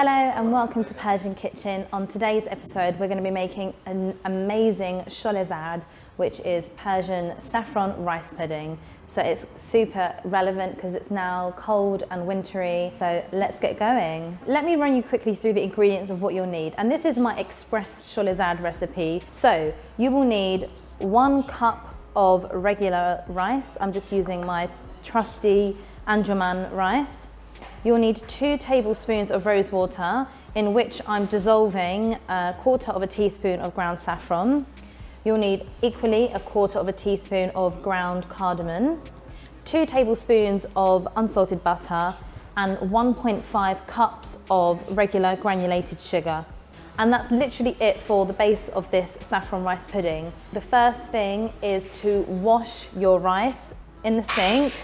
Hello and welcome to Persian Kitchen. On today's episode, we're going to be making an amazing Sholeh Zard, which is Persian saffron rice pudding. So it's super relevant because it's now cold and wintry. So let's get going. Let me run you quickly through the ingredients of what you'll need. And this is my express Sholeh Zard recipe. So you will need 1 cup of regular rice. I'm just using my trusty Anjuman rice. You'll need 2 tablespoons of rose water in which I'm dissolving 1/4 teaspoon of ground saffron. You'll need equally 1/4 teaspoon of ground cardamom, 2 tablespoons of unsalted butter, and 1.5 cups of regular granulated sugar. And that's literally it for the base of this saffron rice pudding. The first thing is to wash your rice in the sink.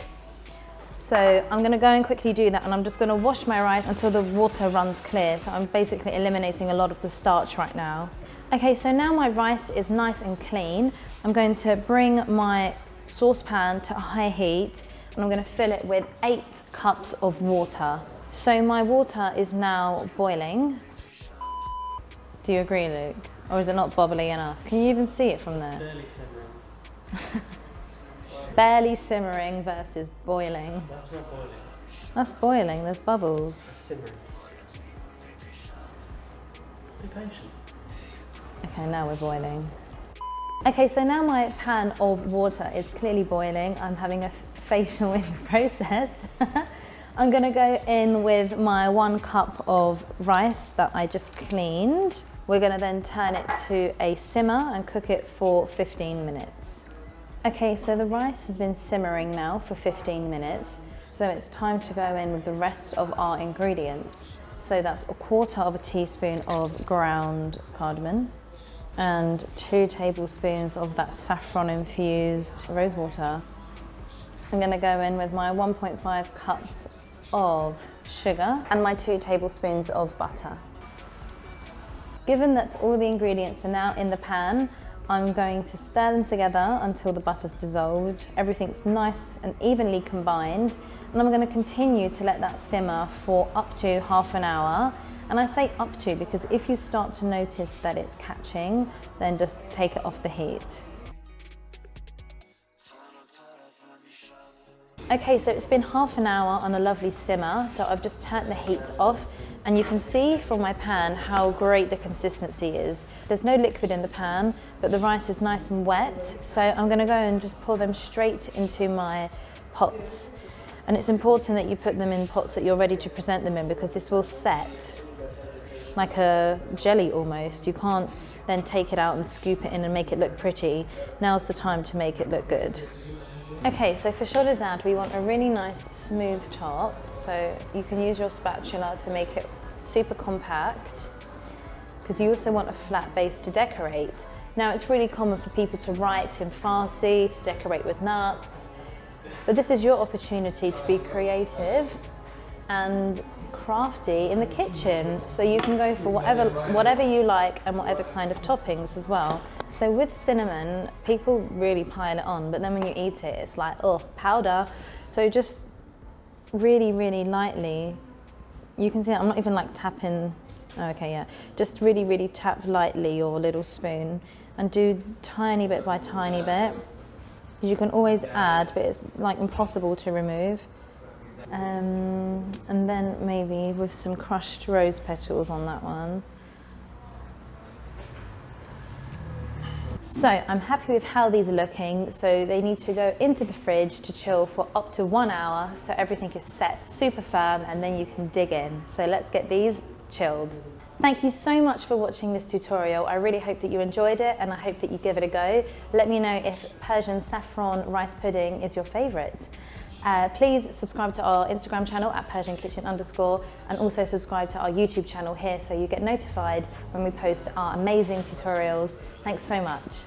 So I'm going to go and quickly do that, and I'm just going to wash my rice until the water runs clear. So I'm basically eliminating a lot of the starch right now. Okay, so now my rice is nice and clean. I'm going to bring my saucepan to a high heat, and I'm going to fill it with 8 cups of water. So my water is now boiling. Do you agree, Luke? Or is it not bubbly enough? Can you even see it from there? It's barely simmering. Barely simmering versus boiling. That's not boiling. That's boiling, there's bubbles. That's simmering. Be patient. Okay, now we're boiling. Okay, so now my pan of water is clearly boiling. I'm having a facial in the process. I'm gonna go in with my 1 cup of rice that I just cleaned. We're gonna then turn it to a simmer and cook it for 15 minutes. Okay, so the rice has been simmering now for 15 minutes, so it's time to go in with the rest of our ingredients. So that's 1/4 teaspoon of ground cardamom and 2 tablespoons of that saffron infused rose water. I'm gonna go in with my 1.5 cups of sugar and my 2 tablespoons of butter. Given that all the ingredients are now in the pan, I'm going to stir them together until the butter's dissolved. Everything's nice and evenly combined. And I'm going to continue to let that simmer for up to half an hour. And I say up to because if you start to notice that it's catching, then just take it off the heat. Okay, so it's been half an hour on a lovely simmer, so I've just turned the heat off, and you can see from my pan how great the consistency is. There's no liquid in the pan, but the rice is nice and wet, so I'm gonna go and just pour them straight into my pots. And it's important that you put them in pots that you're ready to present them in, because this will set like a jelly almost. You can't then take it out and scoop it in and make it look pretty. Now's the time to make it look good. Okay, so for Sholeh Zard, we want a really nice smooth top. So you can use your spatula to make it super compact, because you also want a flat base to decorate. Now, it's really common for people to write in Farsi, to decorate with nuts, but this is your opportunity to be creative and crafty in the kitchen. So you can go for whatever you like and whatever kind of toppings as well. So with cinnamon, people really pile it on, but then when you eat it, it's like, oh, powder. So just really, really lightly, you can see that I'm not even like tapping, oh, okay, yeah. Just really, really tap lightly your little spoon and do tiny bit by tiny bit. You can always add, but it's like impossible to remove. And then maybe with some crushed rose petals on that one. So I'm happy with how these are looking. So they need to go into the fridge to chill for up to 1 hour, so everything is set super firm, and then you can dig in. So let's get these chilled. Thank you so much for watching this tutorial. I really hope that you enjoyed it, and I hope that you give it a go. Let me know if Persian saffron rice pudding is your favorite. Please subscribe to our Instagram channel at Persian Kitchen _ and also subscribe to our YouTube channel here so you get notified when we post our amazing tutorials. Thanks so much.